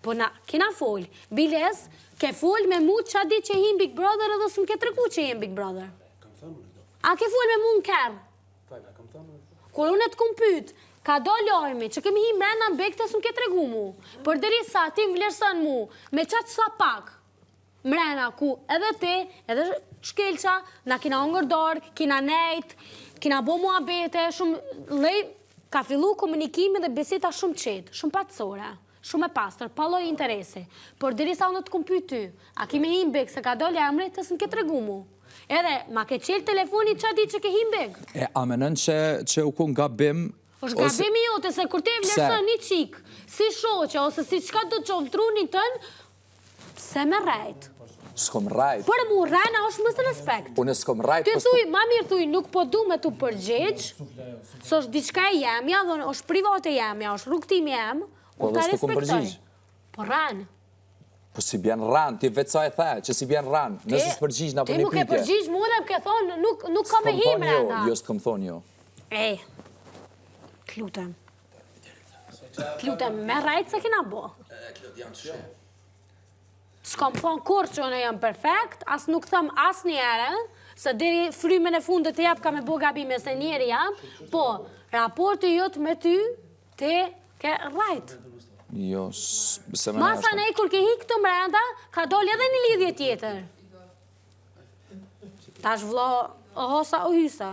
Po na, kena fol. Biles, ke fol me mu që a di që him Big Brother edhe s'm ke treku që jem Big Brother. A ke fol me mu në kërë? Kur unë të kum pyt, ka do lojmi që kemi hi mrena në bekte s'm ke tregu mu. Për deri sa ti më vlerëson mu, me qatë sa pak, mrena ku edhe ti, edhe shkelqa, na kina ongër dorë, kina nejt, kina bo mua bete, shumë lej, ka fillu komunikimi dhe besita shumë qetë, shumë patësore, shumë e pastër, pa loj interesi. Por deri sa unë të kum pyt ty, a kemi hi në bekë se ka do lojmi të s'm ke tregu mu. Edhe, ma ke qelë telefoni që a di që ke himbeg? A menën që u kun gabim... është gabimi jote, se kur te vlerëson një qik, si shoqe, ose si qka do të qovëtru një tënë, pse me rajt? S'kom rajt. Për mu rajna është mësë respekt. Unë s'kom rajt... Ty thuj, ma mirë thuj, nuk po du me tu përgjegjë, së është diçka e jemja, dhe është private jemja, është rrugtim jem, unë ta respektoj. Po rajnë. Po si bjen ranë, ti vetë sa e the, që si bjen ranë, nëse s'përgjigj në për një pytje. Ti mu ke përgjigj, mu dhe më ke thonë, nuk ka me him renda. Jo, s'kom thonë jo. T'lutem. T'lutem, me rajtë se kina bo. S'kom thonë kur që unë jam perfekt, as nuk thëm as njere, se deri frymen e fundet të jap ka me bo gabime se njeri jam, po, raporti jot me ty, ti ke rajtë. Jo, se me Masa nej, kur ke hik të mrenda, ka doli edhe një lidhje tjetër. Tash vlo, o hosa o hysa.